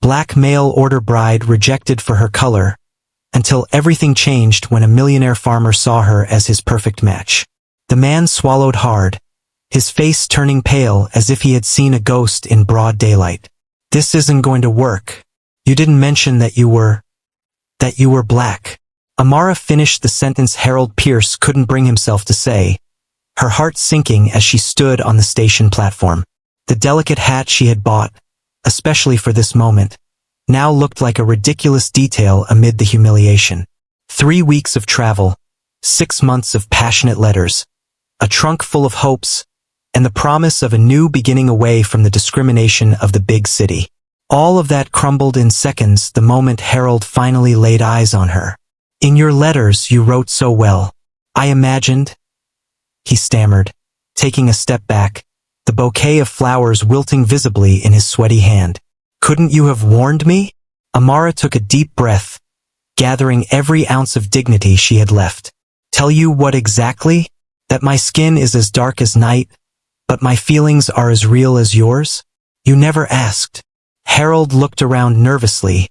black mail-order bride rejected for her color, until everything changed when a millionaire farmer saw her as his perfect match. The man swallowed hard, his face turning pale as if he had seen a ghost in broad daylight. "This isn't going to work. You didn't mention that you were black." Amara finished the sentence Harold Pierce couldn't bring himself to say, her heart sinking as she stood on the station platform. The delicate hat she had bought, especially for this moment, now looked like a ridiculous detail amid the humiliation. 3 weeks of travel, 6 months of passionate letters, a trunk full of hopes, and the promise of a new beginning away from the discrimination of the big city. All of that crumbled in seconds the moment Harold finally laid eyes on her. "In your letters you wrote so well. I imagined," he stammered, taking a step back, the bouquet of flowers wilting visibly in his sweaty hand. "Couldn't you have warned me?" Amara took a deep breath, gathering every ounce of dignity she had left. "Tell you what exactly? That my skin is as dark as night, but my feelings are as real as yours? You never asked." Harold looked around nervously,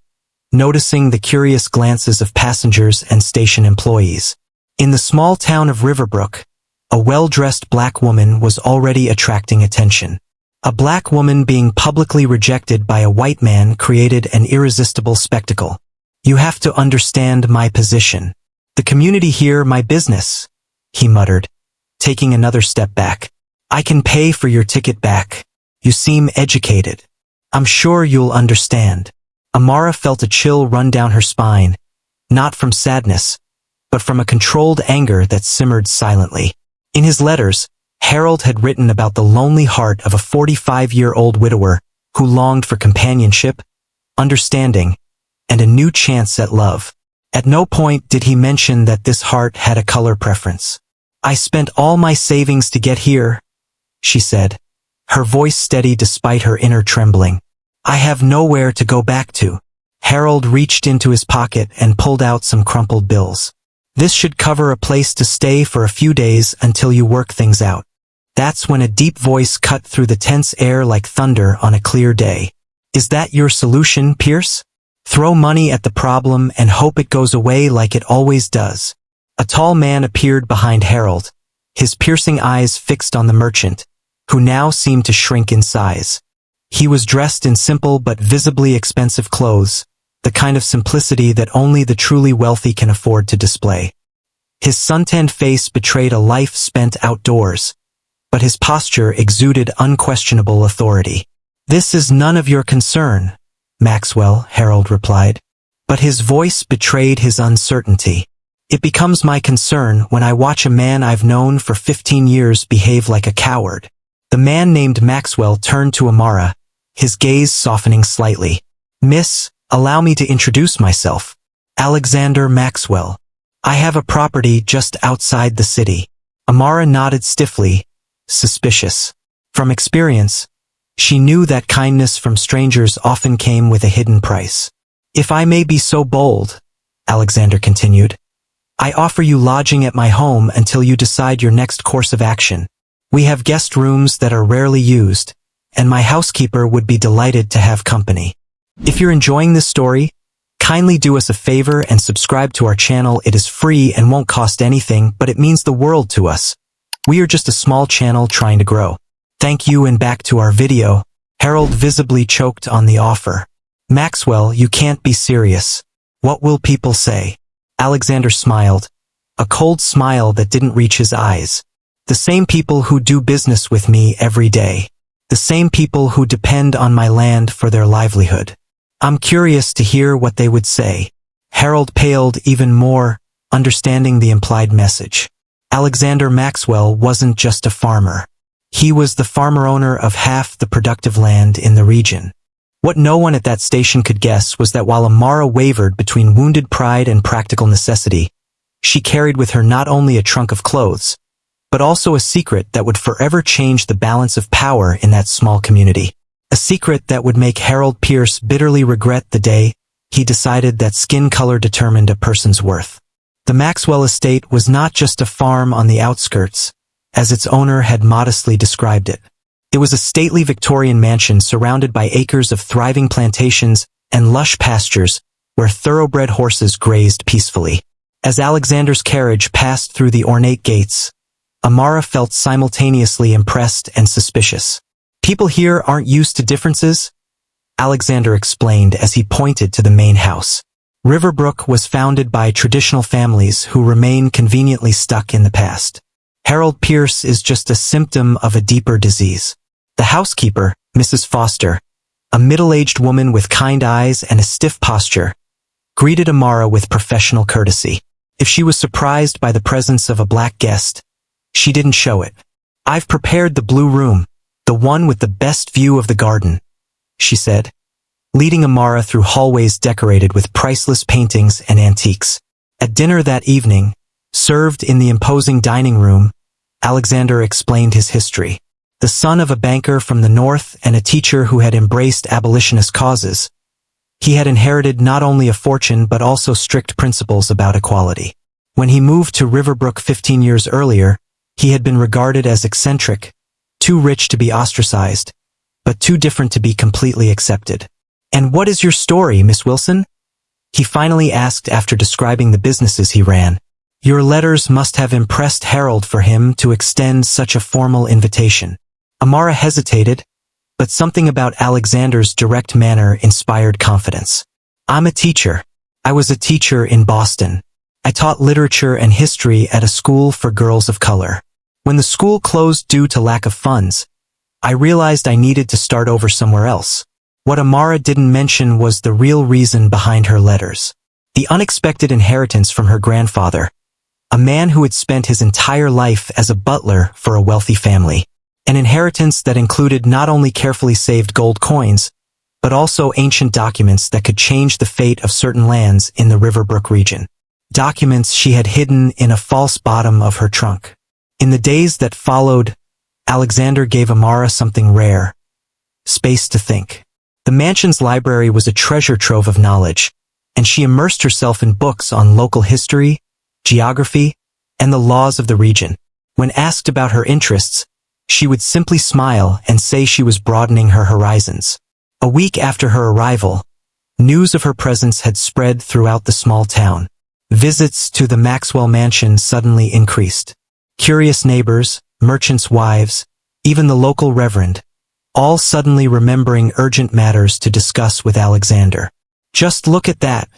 noticing the curious glances of passengers and station employees. In the small town of Riverbrook, a well-dressed black woman was already attracting attention. A black woman being publicly rejected by a white man created an irresistible spectacle. "You have to understand my position. The community here, my business," he muttered, taking another step back. "I can pay for your ticket back. You seem educated. I'm sure you'll understand." Amara felt a chill run down her spine, not from sadness, but from a controlled anger that simmered silently. In his letters, Harold had written about the lonely heart of a 45-year-old widower who longed for companionship, understanding, and a new chance at love. At no point did he mention that this heart had a color preference. "I spent all my savings to get here," she said, her voice steady despite her inner trembling. "I have nowhere to go back to." Harold reached into his pocket and pulled out some crumpled bills. "This should cover a place to stay for a few days until you work things out." That's when a deep voice cut through the tense air like thunder on a clear day. "Is that your solution, Pierce? Throw money at the problem and hope it goes away like it always does?" A tall man appeared behind Harold, his piercing eyes fixed on the merchant, who now seemed to shrink in size. He was dressed in simple but visibly expensive clothes, the kind of simplicity that only the truly wealthy can afford to display. His suntanned face betrayed a life spent outdoors, but his posture exuded unquestionable authority. "This is none of your concern, Maxwell," Harold replied, but his voice betrayed his uncertainty. "It becomes my concern when I watch a man I've known for 15 years behave like a coward." The man named Maxwell turned to Amara, his gaze softening slightly. "Miss, allow me to introduce myself. Alexander Maxwell. I have a property just outside the city." Amara nodded stiffly, suspicious. From experience, she knew that kindness from strangers often came with a hidden price. "If I may be so bold," Alexander continued, "I offer you lodging at my home until you decide your next course of action. We have guest rooms that are rarely used, and my housekeeper would be delighted to have company. If you're enjoying this story, kindly do us a favor and subscribe to our channel. It is free and won't cost anything, but it means the world to us. We are just a small channel trying to grow. Thank you, and back to our video." Harold visibly choked on the offer. "Maxwell, you can't be serious. What will people say?" Alexander smiled, a cold smile that didn't reach his eyes. "The same people who do business with me every day. The same people who depend on my land for their livelihood. I'm curious to hear what they would say." Harold paled even more, understanding the implied message. Alexander Maxwell wasn't just a farmer. He was the farmer owner of half the productive land in the region. What no one at that station could guess was that while Amara wavered between wounded pride and practical necessity, she carried with her not only a trunk of clothes, but also a secret that would forever change the balance of power in that small community. A secret that would make Harold Pierce bitterly regret the day he decided that skin color determined a person's worth. The Maxwell estate was not just a farm on the outskirts, as its owner had modestly described it. It was a stately Victorian mansion surrounded by acres of thriving plantations and lush pastures where thoroughbred horses grazed peacefully. As Alexander's carriage passed through the ornate gates, Amara felt simultaneously impressed and suspicious. "People here aren't used to differences," Alexander explained as he pointed to the main house. Riverbrook was founded by traditional families who remain conveniently stuck in the past. Harold Pierce is just a symptom of a deeper disease. The housekeeper, Mrs. Foster, a middle-aged woman with kind eyes and a stiff posture, greeted Amara with professional courtesy. If she was surprised by the presence of a black guest, she didn't show it. "I've prepared the blue room, the one with the best view of the garden," she said, leading Amara through hallways decorated with priceless paintings and antiques. At dinner that evening, served in the imposing dining room, Alexander explained his history. The son of a banker from the North and a teacher who had embraced abolitionist causes, he had inherited not only a fortune but also strict principles about equality. When he moved to Riverbrook 15 years earlier, he had been regarded as eccentric, too rich to be ostracized, but too different to be completely accepted. "And what is your story, Miss Wilson?" he finally asked after describing the businesses he ran. "Your letters must have impressed Harold for him to extend such a formal invitation." Amara hesitated, but something about Alexander's direct manner inspired confidence. "I'm a teacher. I was a teacher in Boston. I taught literature and history at a school for girls of color. When the school closed due to lack of funds, I realized I needed to start over somewhere else." What Amara didn't mention was the real reason behind her letters. The unexpected inheritance from her grandfather, a man who had spent his entire life as a butler for a wealthy family. An inheritance that included not only carefully saved gold coins, but also ancient documents that could change the fate of certain lands in the Riverbrook region. Documents she had hidden in a false bottom of her trunk. In the days that followed, Alexander gave Amara something rare: space to think. The mansion's library was a treasure trove of knowledge, and she immersed herself in books on local history, geography, and the laws of the region. When asked about her interests, she would simply smile and say she was broadening her horizons. A week after her arrival, news of her presence had spread throughout the small town. Visits to the Maxwell mansion suddenly increased. Curious neighbors, merchants' wives, even the local reverend, all suddenly remembering urgent matters to discuss with Alexander. "Just look at that,"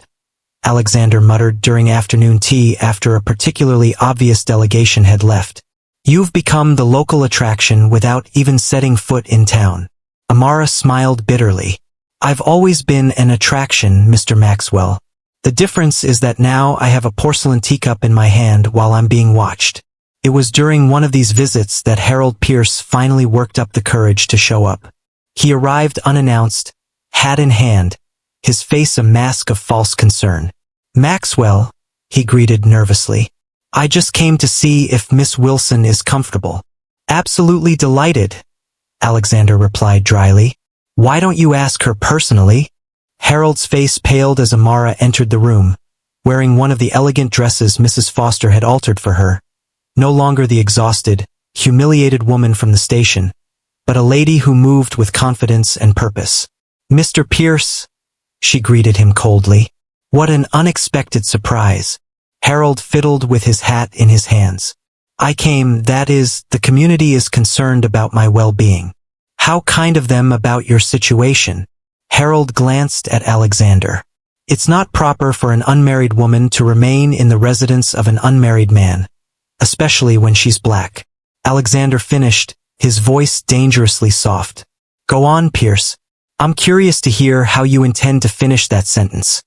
Alexander muttered during afternoon tea after a particularly obvious delegation had left. "You've become the local attraction without even setting foot in town." Amara smiled bitterly. "I've always been an attraction, Mr. Maxwell. The difference is that now I have a porcelain teacup in my hand while I'm being watched." It was during one of these visits that Harold Pierce finally worked up the courage to show up. He arrived unannounced, hat in hand, his face a mask of false concern. "Maxwell," he greeted nervously. "I just came to see if Miss Wilson is comfortable." "Absolutely delighted," Alexander replied dryly. "Why don't you ask her personally?" Harold's face paled as Amara entered the room, wearing one of the elegant dresses Mrs. Foster had altered for her. No longer the exhausted, humiliated woman from the station, but a lady who moved with confidence and purpose. "Mr. Pierce," she greeted him coldly. What an unexpected surprise. Harold fiddled with his hat in his hands. That is, the community is concerned about my well-being." "How kind of them about your situation." Harold glanced at Alexander. "It's not proper for an unmarried woman to remain in the residence of an unmarried man, especially when she's black." Alexander finished, his voice dangerously soft. "Go on, Pierce. I'm curious to hear how you intend to finish that sentence."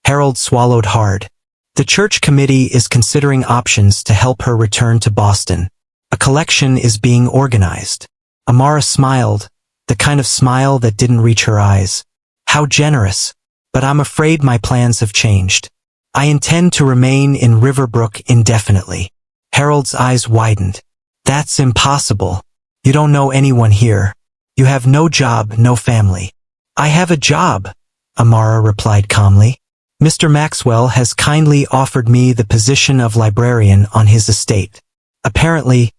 Harold swallowed hard. "The church committee is considering options to help her return to Boston. A collection is being organized." Amara smiled, the kind of smile that didn't reach her eyes. "How generous. But I'm afraid my plans have changed. I intend to remain in Riverbrook indefinitely." Harold's eyes widened. "That's impossible. You don't know anyone here. You have no job, no family." "I have a job," Amara replied calmly. "Mr. Maxwell has kindly offered me the position of librarian on his estate. Apparently,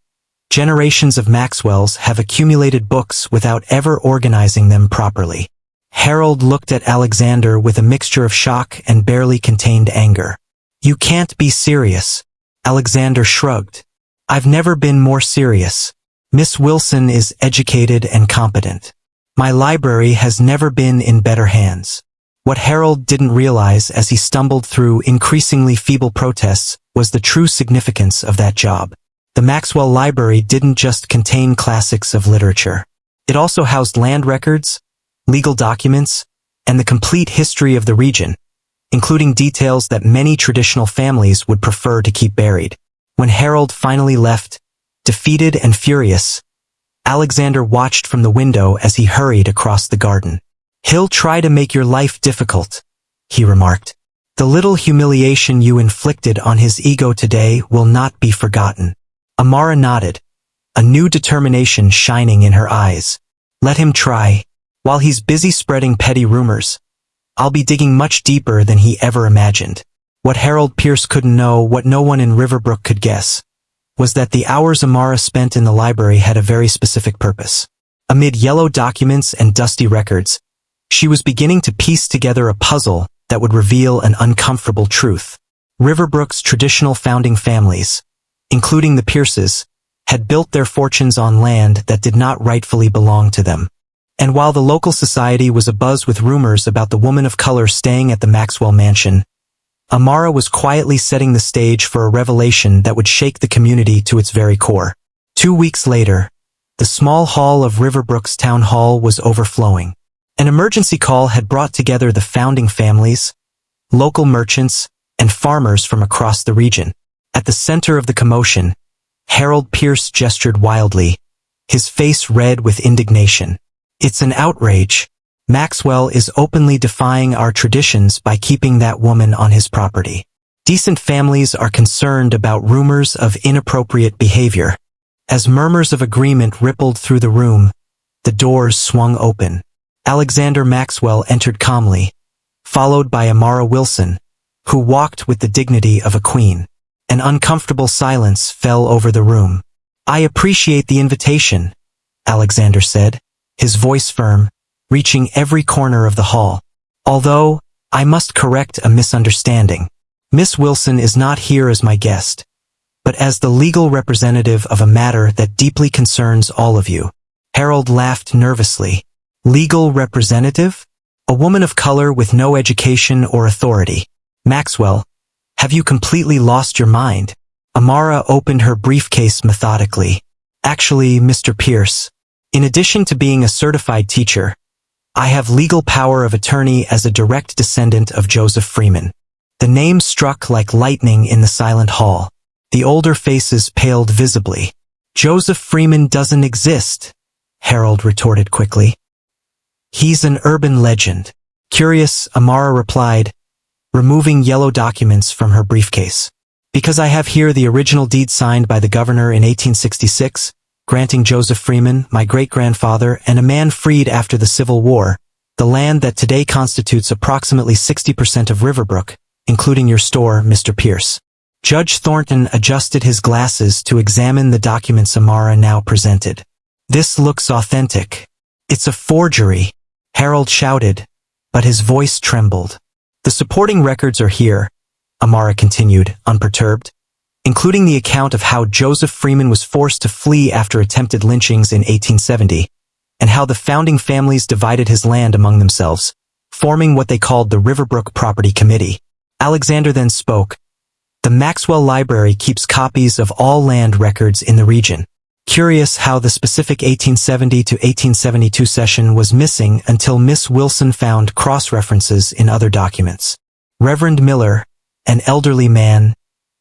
generations of Maxwells have accumulated books without ever organizing them properly. Harold looked at Alexander with a mixture of shock and barely contained anger. You can't be serious. Alexander shrugged. I've never been more serious. Miss Wilson is educated and competent. My library has never been in better hands. What Harold didn't realize as he stumbled through increasingly feeble protests was the true significance of that job. The Maxwell Library didn't just contain classics of literature. It also housed land records, legal documents, and the complete history of the region, including details that many traditional families would prefer to keep buried. When Harold finally left, defeated and furious, Alexander watched from the window as he hurried across the garden. He'll try to make your life difficult, he remarked. The little humiliation you inflicted on his ego today will not be forgotten. Amara nodded, a new determination shining in her eyes. Let him try. While he's busy spreading petty rumors, I'll be digging much deeper than he ever imagined. What Harold Pierce couldn't know, what no one in Riverbrook could guess, was that the hours Amara spent in the library had a very specific purpose. Amid yellow documents and dusty records, she was beginning to piece together a puzzle that would reveal an uncomfortable truth. Riverbrook's traditional founding families, including the Pierces, had built their fortunes on land that did not rightfully belong to them. And while the local society was abuzz with rumors about the woman of color staying at the Maxwell mansion, Amara was quietly setting the stage for a revelation that would shake the community to its very core. 2 weeks later, the small hall of Riverbrook's town hall was overflowing. An emergency call had brought together the founding families, local merchants, and farmers from across the region. At the center of the commotion, Harold Pierce gestured wildly, his face red with indignation. It's an outrage. Maxwell is openly defying our traditions by keeping that woman on his property. Decent families are concerned about rumors of inappropriate behavior. As murmurs of agreement rippled through the room, the doors swung open. Alexander Maxwell entered calmly, followed by Amara Wilson, who walked with the dignity of a queen. An uncomfortable silence fell over the room. I appreciate the invitation, Alexander said, his voice firm, reaching every corner of the hall. Although, I must correct a misunderstanding. Miss Wilson is not here as my guest, but as the legal representative of a matter that deeply concerns all of you. Harold laughed nervously. Legal representative? A woman of color with no education or authority. Maxwell, have you completely lost your mind? Amara opened her briefcase methodically. Actually, Mr. Pierce, in addition to being a certified teacher, I have legal power of attorney as a direct descendant of Joseph Freeman. The name struck like lightning in the silent hall. The older faces paled visibly. Joseph Freeman doesn't exist, Harold retorted quickly. He's an urban legend. Curious, Amara replied, removing yellow documents from her briefcase. Because I have here the original deed signed by the governor in 1866, granting Joseph Freeman, my great-grandfather, and a man freed after the Civil War, the land that today constitutes approximately 60% of Riverbrook, including your store, Mr. Pierce. Judge Thornton adjusted his glasses to examine the documents Amara now presented. This looks authentic. It's a forgery, Harold shouted, but his voice trembled. The supporting records are here, Amara continued, unperturbed, including the account of how Joseph Freeman was forced to flee after attempted lynchings in 1870, and how the founding families divided his land among themselves, forming what they called the Riverbrook Property Committee. Alexander then spoke. The Maxwell Library keeps copies of all land records in the region. Curious how the specific 1870 to 1872 session was missing until Miss Wilson found cross-references in other documents. Reverend Miller, an elderly man,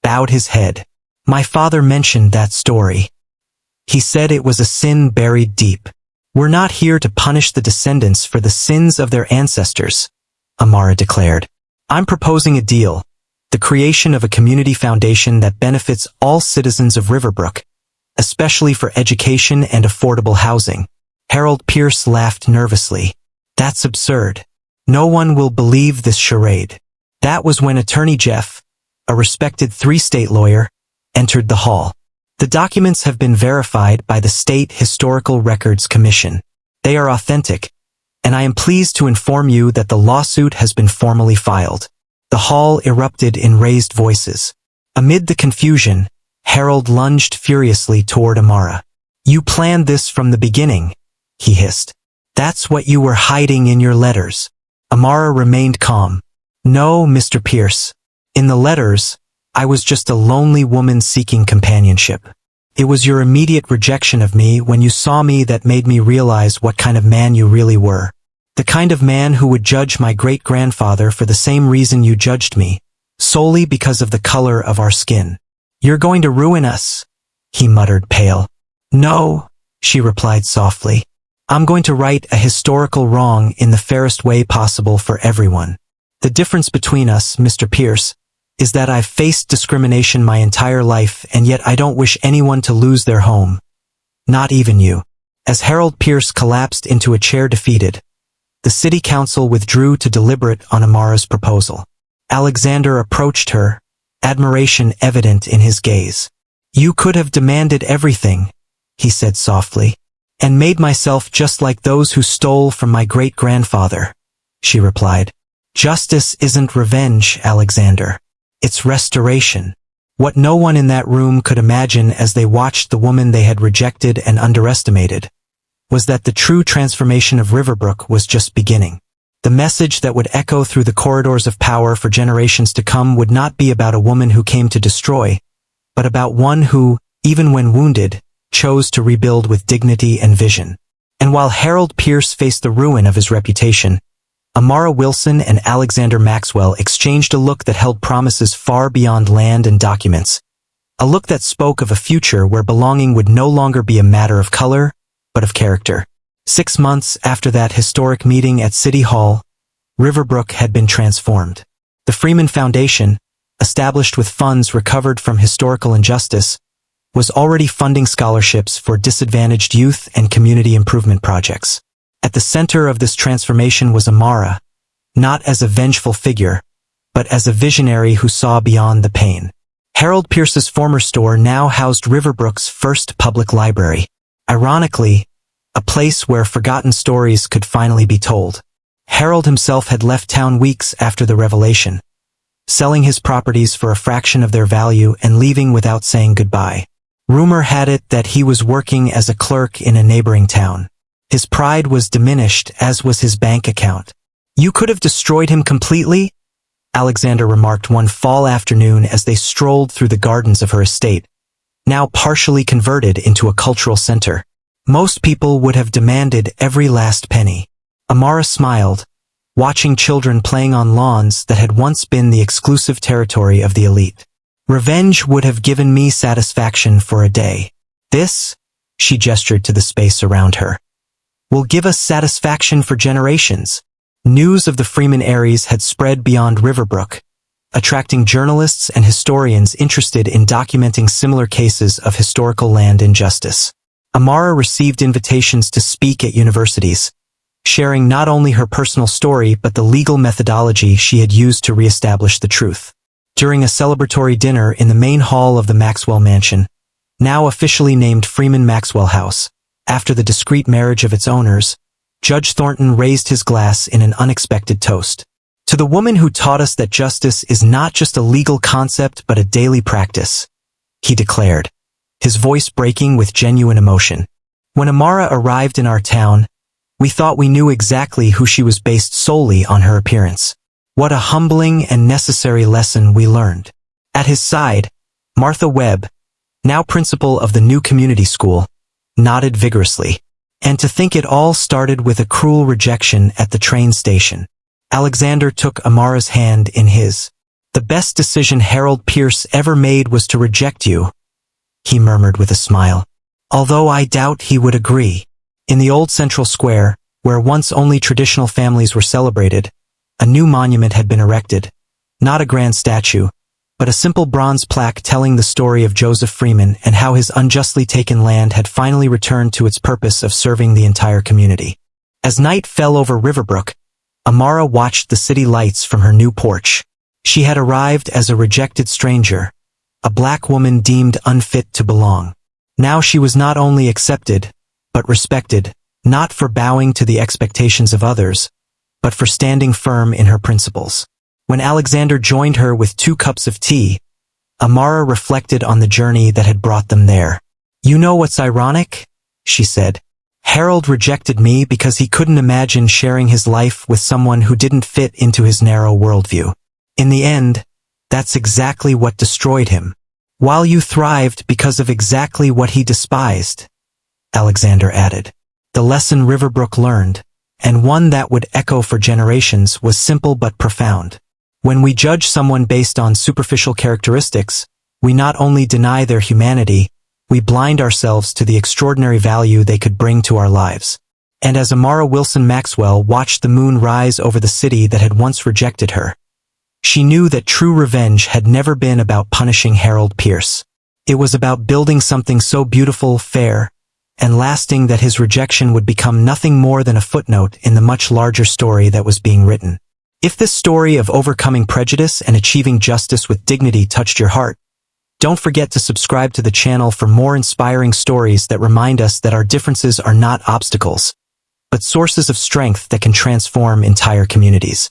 bowed his head. My father mentioned that story. He said it was a sin buried deep. We're not here to punish the descendants for the sins of their ancestors, Amara declared. I'm proposing a deal, the creation of a community foundation that benefits all citizens of Riverbrook, especially for education and affordable housing. Harold Pierce laughed nervously. That's absurd. No one will believe this charade. That was when Attorney Jeff, a respected three-state lawyer, entered the hall. The documents have been verified by the State Historical Records Commission. They are authentic, and I am pleased to inform you that the lawsuit has been formally filed." The hall erupted in raised voices. Amid the confusion, Harold lunged furiously toward Amara. "You planned this from the beginning," he hissed. "That's what you were hiding in your letters." Amara remained calm. "No, Mr. Pierce. In the letters, I was just a lonely woman seeking companionship. It was your immediate rejection of me when you saw me that made me realize what kind of man you really were. The kind of man who would judge my great-grandfather for the same reason you judged me, solely because of the color of our skin. You're going to ruin us," he muttered, pale. "No," she replied softly. "I'm going to right a historical wrong in the fairest way possible for everyone. The difference between us, Mr. Pierce, is that I've faced discrimination my entire life, and yet I don't wish anyone to lose their home. Not even you." As Harold Pierce collapsed into a chair defeated, the city council withdrew to deliberate on Amara's proposal. Alexander approached her, admiration evident in his gaze. "You could have demanded everything," he said softly, "and made myself just like those who stole from my great-grandfather," she replied. "Justice isn't revenge, Alexander. It's restoration." What no one in that room could imagine as they watched the woman they had rejected and underestimated was that the true transformation of Riverbrook was just beginning. The message that would echo through the corridors of power for generations to come would not be about a woman who came to destroy, but about one who, even when wounded, chose to rebuild with dignity and vision. And while Harold Pierce faced the ruin of his reputation, Amara Wilson and Alexander Maxwell exchanged a look that held promises far beyond land and documents. A look that spoke of a future where belonging would no longer be a matter of color, but of character. 6 months after that historic meeting at City Hall, Riverbrook had been transformed. The Freeman Foundation, established with funds recovered from historical injustice, was already funding scholarships for disadvantaged youth and community improvement projects. At the center of this transformation was Amara, not as a vengeful figure, but as a visionary who saw beyond the pain. Harold Pierce's former store now housed Riverbrook's first public library. Ironically, a place where forgotten stories could finally be told. Harold himself had left town weeks after the revelation, selling his properties for a fraction of their value and leaving without saying goodbye. Rumor had it that he was working as a clerk in a neighboring town. His pride was diminished, as was his bank account. "You could have destroyed him completely," Alexander remarked one fall afternoon as they strolled through the gardens of her estate, now partially converted into a cultural center. "Most people would have demanded every last penny." Amara smiled, watching children playing on lawns that had once been the exclusive territory of the elite. "Revenge would have given me satisfaction for a day. This," she gestured to the space around her, "will give us satisfaction for generations." News of the Freeman Aries had spread beyond Riverbrook, attracting journalists and historians interested in documenting similar cases of historical land injustice. Amara received invitations to speak at universities, sharing not only her personal story but the legal methodology she had used to reestablish the truth. During a celebratory dinner in the main hall of the Maxwell Mansion, now officially named Freeman Maxwell House, after the discreet marriage of its owners, Judge Thornton raised his glass in an unexpected toast. "To the woman who taught us that justice is not just a legal concept but a daily practice," he declared, his voice breaking with genuine emotion. "When Amara arrived in our town, we thought we knew exactly who she was based solely on her appearance. What a humbling and necessary lesson we learned." At his side, Martha Webb, now principal of the new community school, nodded vigorously. "And to think it all started with a cruel rejection at the train station." Alexander took Amara's hand in his. "The best decision Harold Pierce ever made was to reject you," he murmured with a smile. "Although I doubt he would agree." In the old central square, where once only traditional families were celebrated, a new monument had been erected. Not a grand statue, but a simple bronze plaque telling the story of Joseph Freeman and how his unjustly taken land had finally returned to its purpose of serving the entire community. As night fell over Riverbrook, Amara watched the city lights from her new porch. She had arrived as a rejected stranger, a black woman deemed unfit to belong. Now she was not only accepted, but respected, not for bowing to the expectations of others, but for standing firm in her principles. When Alexander joined her with 2 cups of tea, Amara reflected on the journey that had brought them there. "You know what's ironic?" she said. "Harold rejected me because he couldn't imagine sharing his life with someone who didn't fit into his narrow worldview. In the end, that's exactly what destroyed him. While you thrived because of exactly what he despised," Alexander added. The lesson Riverbrook learned, and one that would echo for generations, was simple but profound. When we judge someone based on superficial characteristics, we not only deny their humanity, we blind ourselves to the extraordinary value they could bring to our lives. And as Amara Wilson Maxwell watched the moon rise over the city that had once rejected her, she knew that true revenge had never been about punishing Harold Pierce. It was about building something so beautiful, fair, and lasting that his rejection would become nothing more than a footnote in the much larger story that was being written. If this story of overcoming prejudice and achieving justice with dignity touched your heart, don't forget to subscribe to the channel for more inspiring stories that remind us that our differences are not obstacles, but sources of strength that can transform entire communities.